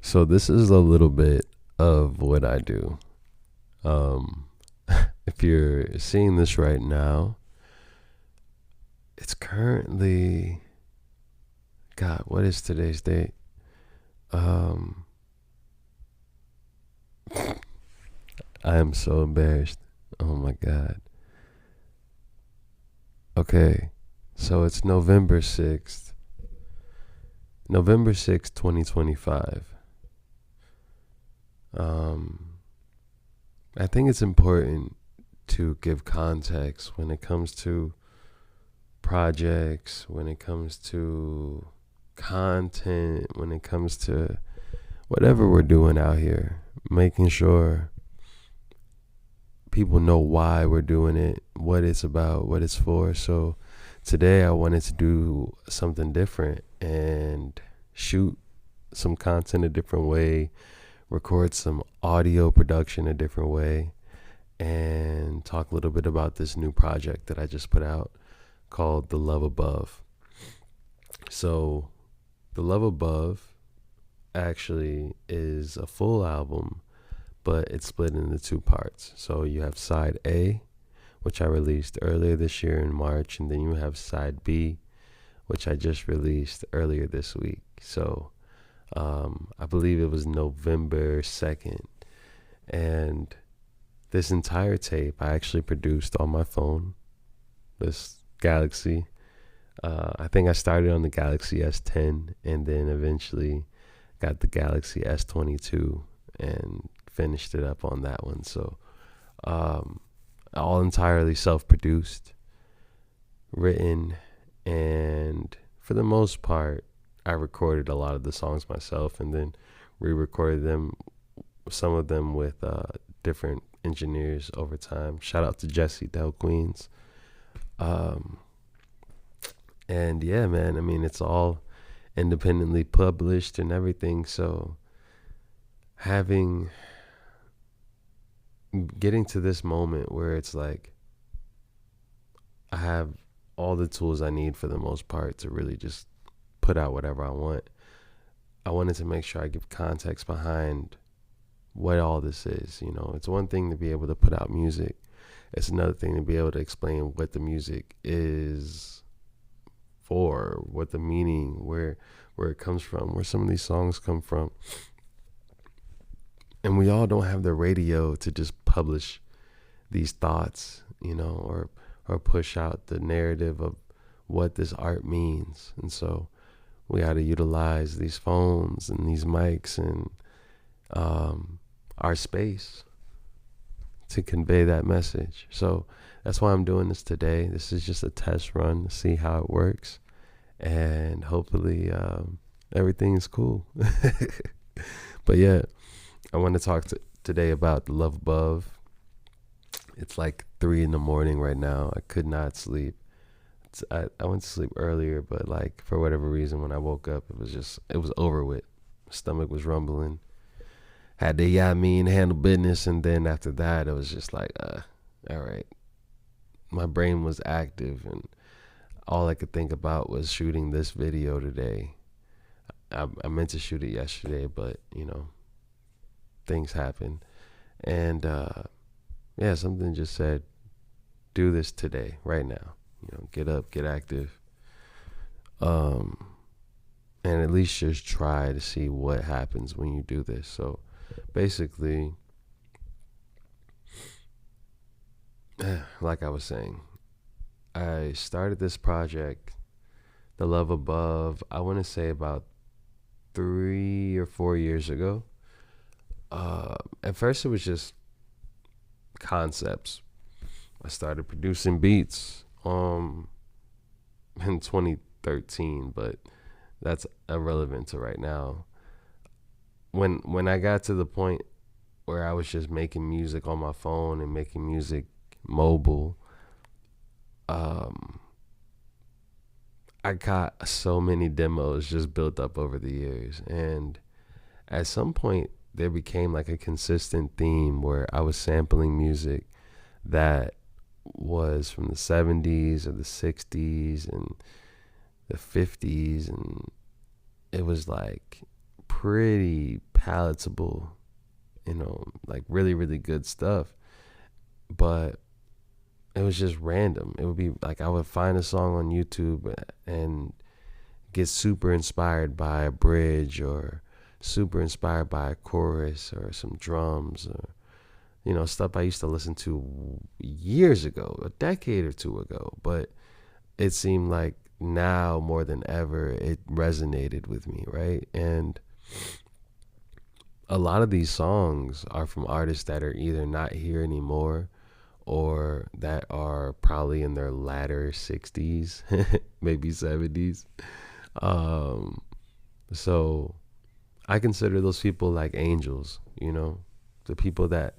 So this is a little bit of what I do. Um, if you're seeing this right now, it's currently, God, what is today's date? Um, I am so embarrassed. Oh my God. Okay, so it's November 6th, 2025. Um, I think it's important to give context when it comes to projects, when it comes to content, when it comes to whatever we're doing out here, making sure people know why we're doing it, what it's about, what it's for. So today I wanted to do something different and shoot some content a different way, record some audio production a different way, and talk a little bit about this new project that I just put out called The Love Above. So, The Love Above actually is a full album, but it's split into two parts. So, you have side A, which I released earlier this year in March, and then you have side B, which I just released earlier this week. So, I believe it was November 2nd. And this entire tape I actually produced on my phone, this Galaxy. I think I started on the Galaxy S10 and then eventually got the Galaxy S22 and finished it up on that one. So, all entirely self-produced, written, and for the most part, I recorded a lot of the songs myself and then re-recorded them, some of them with different engineers over time. Shout out to Jesse Del Queens. Um, and yeah, man, I mean, it's all independently published and everything. So having, getting to this moment where it's like, I have all the tools I need for the most part to really just put out whatever I want. I wanted to make sure I give context behind what all this is. You know, it's one thing to be able to put out music. It's another thing to be able to explain what the music is for, what the meaning, where it comes from, where some of these songs come from. And we all don't have the radio to just publish these thoughts, you know, or push out the narrative of what this art means. And so we got to utilize these phones and these mics and our space to convey that message. So that's why I'm doing this today. This is just a test run to see how it works, and hopefully everything is cool. But yeah, I want to talk today about The Love Above. It's like 3 a.m. right now. I could not sleep. I went to sleep earlier, but like for whatever reason, when I woke up, it was over with. My stomach was rumbling. Had to handle business, and then after that, it was just like, all right. My brain was active, and all I could think about was shooting this video today. I meant to shoot it yesterday, but you know, things happen, and yeah, something just said, do this today, right now. You know, get up, get active, and at least just try to see what happens when you do this. So basically, like I was saying, I started this project, The Love Above, I want to say about 3 or 4 years ago. At first, it was just concepts. I started producing beats in 2013, but that's irrelevant to right now. When I got to the point where I was just making music on my phone and making music mobile, I got so many demos just built up over the years, and at some point there became like a consistent theme where I was sampling music that was from the 70s or the 60s and the 50s, and it was like pretty palatable, like really, really good stuff. But it was just random. It would be like I would find a song on YouTube and get super inspired by a bridge, or super inspired by a chorus or some drums, or stuff I used to listen to years ago, a decade or two ago. But it seemed like now more than ever it resonated with me, right? And a lot of these songs are from artists that are either not here anymore, or that are probably in their latter 60s, maybe 70s. Um, so I consider those people like angels, the people that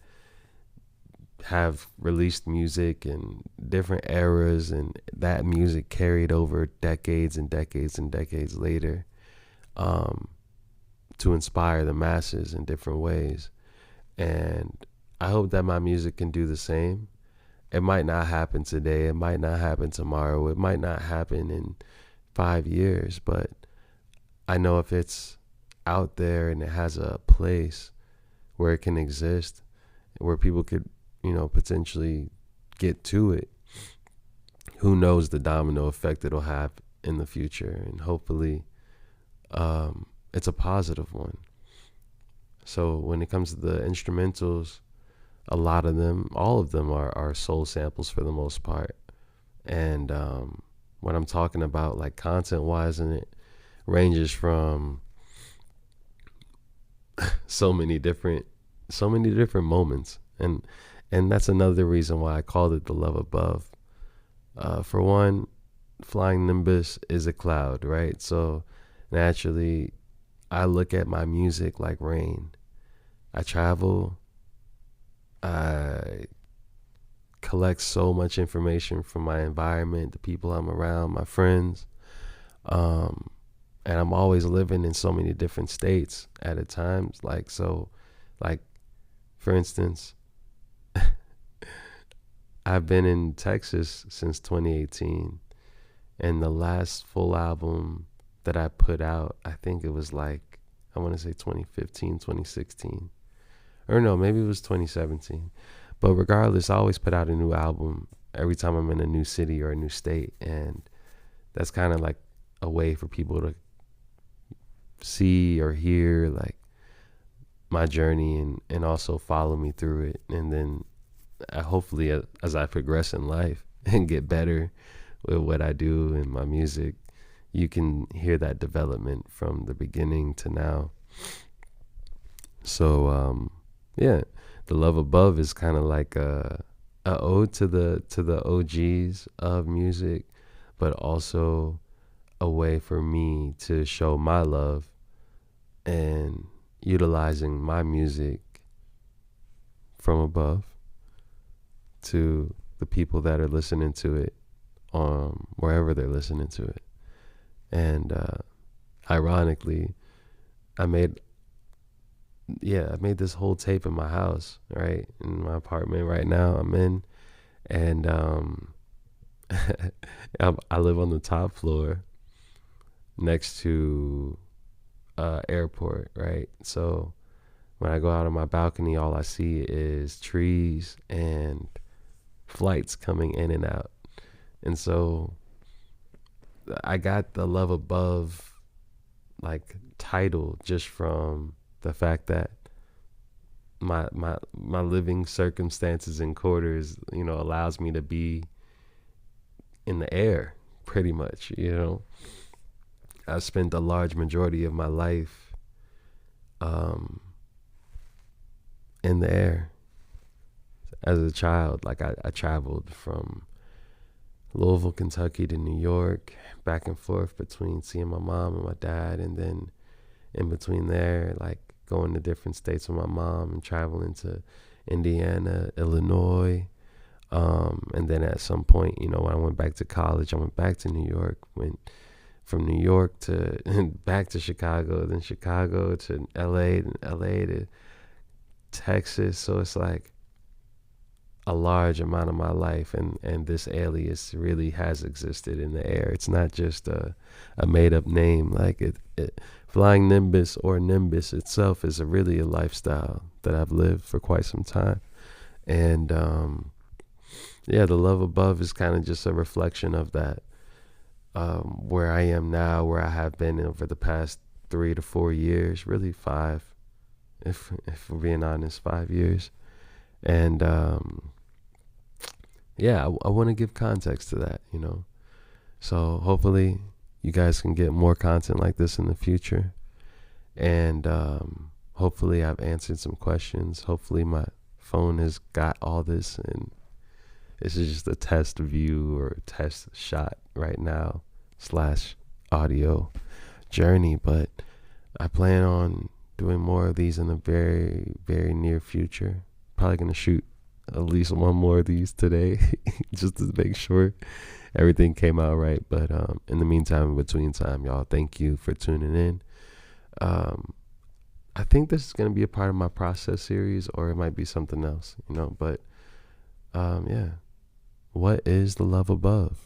have released music in different eras, and that music carried over decades and decades and decades later, to inspire the masses in different ways. And I hope that my music can do the same. It might not happen today. It might not happen tomorrow. It might not happen in 5 years, but I know if it's out there and it has a place where it can exist, where people could, potentially get to it, who knows the domino effect it'll have in the future. And hopefully it's a positive one. So when it comes to the instrumentals, a lot of them, all of them are soul samples for the most part. And when I'm talking about like content wise, and it ranges from so many different moments. And that's another reason why I called it The Love Above. For one, Flying Nymbus is a cloud, right? So naturally, I look at my music like rain. I travel. I collect so much information from my environment, the people I'm around, my friends. And I'm always living in so many different states at a time. Like, for instance, I've been in Texas since 2018, and the last full album that I put out, I think it was like, I want to say 2015, 2016, or no, maybe it was 2017. But regardless, I always put out a new album every time I'm in a new city or a new state, and that's kind of like a way for people to see or hear like my journey, and also follow me through it. And then hopefully as I progress in life and get better with what I do in my music, you can hear that development from the beginning to now. So yeah, The Love Above is kind of like a ode to the OGs of music, but also a way for me to show my love and utilizing my music from above to the people that are listening to it, wherever they're listening to it. And ironically, I made this whole tape in my house, right, in my apartment right now I'm in. And I live on the top floor next to airport, right? So when I go out on my balcony, all I see is trees and flights coming in and out. And so I got The Love Above like title just from the fact that my living circumstances and quarters, allows me to be in the air pretty much. I spent a large majority of my life in the air. As a child, like I traveled from Louisville, Kentucky to New York, back and forth between seeing my mom and my dad, and then in between there, like going to different states with my mom and traveling to Indiana, Illinois. And then at some point, when I went back to college, I went back to New York, went from New York to back to Chicago, then Chicago to LA, then LA to Texas. So it's like a large amount of my life, and this alias really has existed in the air. It's not just a made up name. Like it Flying Nimbus or Nimbus itself is really a lifestyle that I've lived for quite some time. And yeah, the love above is kind of just a reflection of that. Where I am now, where I have been over the past 3 to 4 years, really five, if we're being honest, 5 years. And yeah, I want to give context to that, you know. So hopefully you guys can get more content like this in the future. And hopefully I've answered some questions. Hopefully my phone has got all this, and this is just a test view or test shot right now / audio journey. But I plan on doing more of these in the very, very near future. Probably going to shoot at least one more of these today just to make sure everything came out right. But in the meantime, in between time, y'all, thank you for tuning in. I think this is going to be a part of my process series, or it might be something else, you know. But yeah, what is the love above?